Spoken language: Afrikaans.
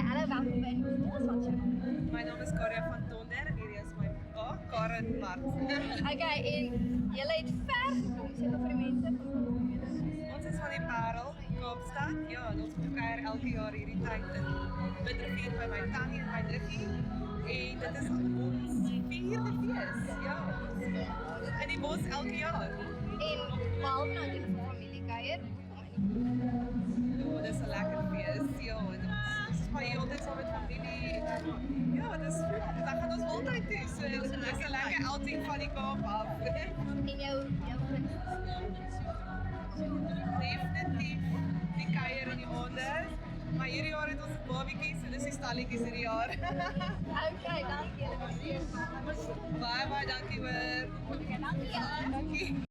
Hallo, welkom by ons wat jy. My naam is Karia van Tonder en hierdie is my pa, Karen Mart. Okay, en julle het ver gekom, sê vir die mense van Ons is van die Parel, Kaapstad. Ja, en ons kuier elke jaar hierdie tyd in Bidrivier by my tannie en my drukkie. En dit is ons vierde fees, ja. In die bos elke jaar. En behalve nou die familie kuier, Oh, dit is 'n lekker fees, ja. En ons is baie altyd saam met familie. Ja, dit is dan gaan ons altyd toe. So dit is 'n lekker outing van die Kaap af. en jou Definitief die kuier in die aande. Maar hierdie jaar het ons 'n babietjie, so dis die stalletjies hierdie jaar. Okay, dankie julle. Baie dankie hoor. Dankie julle. Dankie.